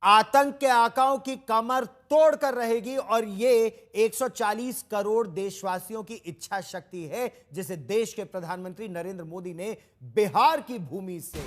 आतंक के आकाओं की कमर तोड़कर रहेगी और ये 140 करोड़ देशवासियों की इच्छा शक्ति है जिसे देश के प्रधानमंत्री नरेंद्र मोदी ने बिहार की भूमि से,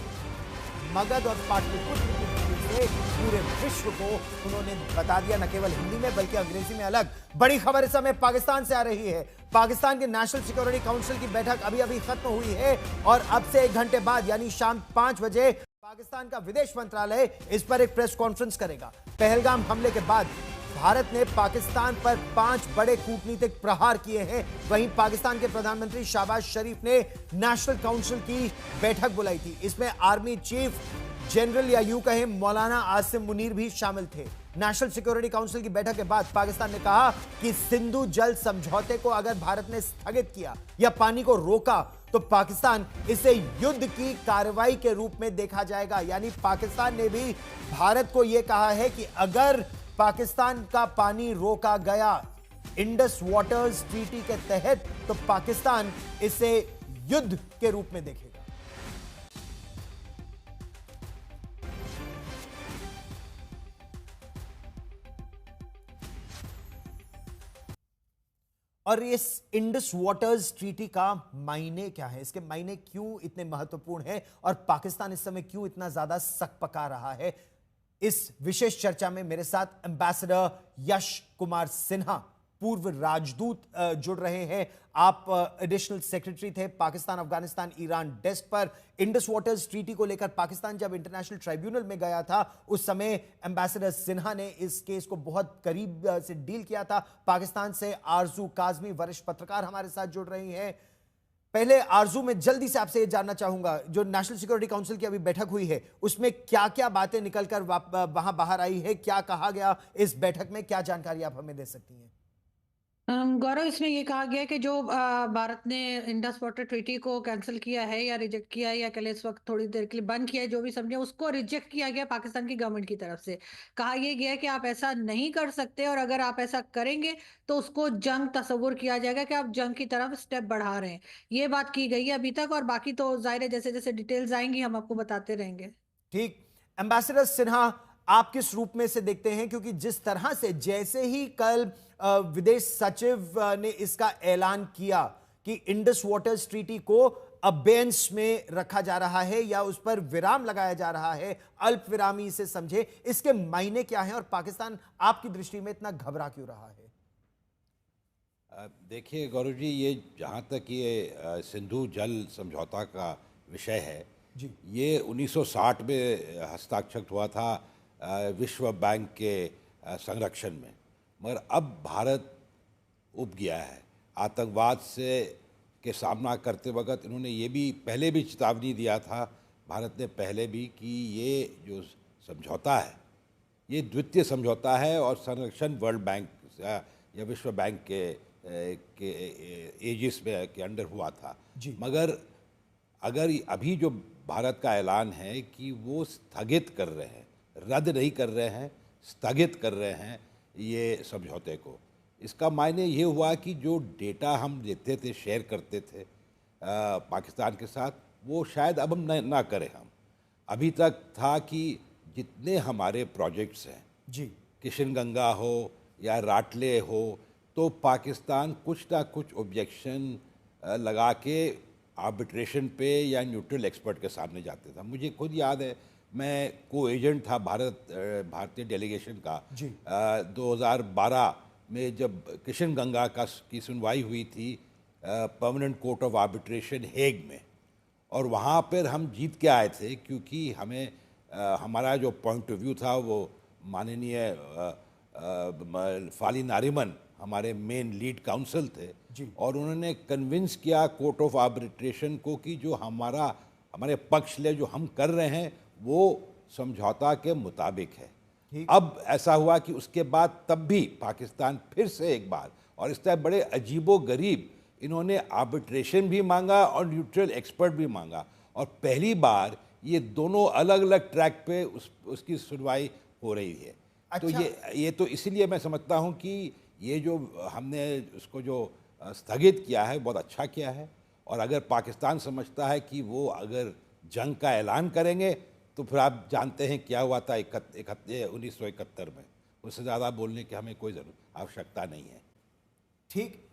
मगध और पाटलिपुत्र की भूमि से पूरे विश्व को उन्होंने बता दिया, न केवल हिंदी में बल्कि अंग्रेजी में अलग। बड़ी खबर इस समय पाकिस्तान से आ रही है। पाकिस्तान के नेशनल सिक्योरिटी काउंसिल की बैठक अभी अभी खत्म हुई है और अब से 1 घंटे बाद यानी शाम 5 बजे पाकिस्तान का विदेश मंत्रालय इस पर एक प्रेस कॉन्फ्रेंस करेगा। पहलगाम हमले के बाद भारत ने पाकिस्तान पर 5 बड़े कूटनीतिक प्रहार किए हैं। वहीं पाकिस्तान के प्रधानमंत्री शहबाज शरीफ ने नेशनल काउंसिल की बैठक बुलाई थी। इसमें आर्मी चीफ जनरल या यूं कहें मौलाना आसिम मुनीर भी शामिल थे। नेशनल सिक्योरिटी काउंसिल की बैठक के बाद पाकिस्तान ने कहा कि सिंधु जल समझौते को अगर भारत ने स्थगित किया या पानी को रोका तो पाकिस्तान इसे युद्ध की कार्रवाई के रूप में देखा जाएगा। यानी पाकिस्तान ने भी भारत को यह कहा है कि अगर पाकिस्तान का पानी रोका गया इंडस वाटर्स ट्रीटी के तहत तो पाकिस्तान इसे युद्ध के रूप में देखेगा। और इस इंडस वाटर्स ट्रीटी का मायने क्या है, इसके मायने क्यों इतने महत्वपूर्ण हैं और पाकिस्तान इस समय क्यों इतना ज्यादा सकपका रहा है, इस विशेष चर्चा में मेरे साथ एम्बेसडर यश कुमार सिन्हा, पूर्व राजदूत जुड़ रहे हैं। आप एडिशनल सेक्रेटरी थे पाकिस्तान अफगानिस्तान ईरान डेस्क पर। इंडस वाटर्स ट्रीटी को लेकर पाकिस्तान जब इंटरनेशनल ट्राइब्यूनल में गया था उस समय एम्बेसडर सिन्हा ने इस केस को बहुत करीब से डील किया था। पाकिस्तान से आरजू काजमी वरिष्ठ पत्रकार हमारे साथ जुड़ रही हैं। पहले आरजू में जल्दी से आपसे ये जानना चाहूंगा, जो नेशनल सिक्योरिटी काउंसिल की अभी बैठक हुई है उसमें क्या क्या बातें निकलकर वहां बाहर आई है, क्या कहा गया इस बैठक में, क्या जानकारी आप हमें दे सकती हैं? गौरव, इसमें ये कहा गया है कि जो भारत ने इंडस वाटर ट्रीटी को कैंसिल किया है या रिजेक्ट किया है या कल इस वक्त थोड़ी देर के लिए बंद किया है, जो भी समझे, उसको रिजेक्ट किया गया पाकिस्तान की गवर्नमेंट की तरफ से। कहा यह गया है कि आप ऐसा नहीं कर सकते और अगर आप ऐसा करेंगे तो उसको जंग तस्वुर किया जाएगा कि आप जंग की तरफ स्टेप बढ़ा रहे हैं। ये बात की गई है अभी तक और बाकी तो जाहिर है जैसे जैसे डिटेल्स आएंगी हम आपको बताते रहेंगे। ठीक। एम्बेसडर सिन्हा, आप किस रूप में से देखते हैं, क्योंकि जिस तरह से जैसे ही कल विदेश सचिव ने इसका ऐलान किया कि इंडस वाटर्स ट्रीटी को अबेंस में रखा जा रहा है या उस पर विराम लगाया जा रहा है, अल्प विरामी से समझे, इसके मायने क्या हैं और पाकिस्तान आपकी दृष्टि में इतना घबरा क्यों रहा है? देखिए गौरव जी, ये जहाँ तक ये सिंधु जल समझौता का विषय है, जी। ये 1960 में हस्ताक्षर हुआ था विश्व बैंक के संरक्षण में। मगर अब भारत उब गया है आतंकवाद से के सामना करते वक्त। इन्होंने ये भी पहले भी चेतावनी दिया था, भारत ने पहले भी, कि ये जो समझौता है ये द्वितीय समझौता है और संरक्षण वर्ल्ड बैंक या विश्व बैंक के एजिस में के अंडर हुआ था। जी। मगर अगर अभी जो भारत का ऐलान है कि वो स्थगित कर रहे हैं, रद्द नहीं कर रहे हैं, स्थगित कर रहे हैं ये समझौते को, इसका मायने ये हुआ कि जो डेटा हम देते थे, शेयर करते थे पाकिस्तान के साथ, वो शायद अब हम ना करें। हम अभी तक था कि जितने हमारे प्रोजेक्ट्स हैं, जी। किशन गंगा हो या राटले हो, तो पाकिस्तान कुछ ना कुछ ऑब्जेक्शन लगा के आर्बिट्रेशन पे या न्यूट्रल एक्सपर्ट के सामने जाते था। मुझे खुद याद है, मैं को एजेंट था भारतीय डेलीगेशन का। जी। 2012 में जब किशन गंगा की सुनवाई हुई थी permanent court of arbitration Hague में, और वहाँ पर हम जीत के आए थे क्योंकि हमें हमारा जो पॉइंट ऑफ व्यू था वो माननीय फाली नारिमन हमारे मेन लीड काउंसिल थे, जी। और उन्होंने कन्विंस किया कोर्ट ऑफ आर्बिट्रेशन को कि जो हमारे पक्ष ले जो हम कर रहे हैं वो समझौता के मुताबिक है। ठीक। अब ऐसा हुआ कि उसके बाद तब भी पाकिस्तान फिर से एक बार, और इस तरह बड़े अजीबो गरीब, इन्होंने आर्बिट्रेशन भी मांगा और न्यूट्रल एक्सपर्ट भी मांगा, और पहली बार ये दोनों अलग अलग ट्रैक पे उसकी सुनवाई हो रही है। तो अच्छा। ये तो इसीलिए मैं समझता हूँ कि ये जो हमने उसको जो स्थगित किया है बहुत अच्छा किया है। और अगर पाकिस्तान समझता है कि वो अगर जंग का ऐलान करेंगे तो फिर आप जानते हैं क्या हुआ था 1971 में। उससे ज़्यादा बोलने की हमें कोई आवश्यकता नहीं है। ठीक।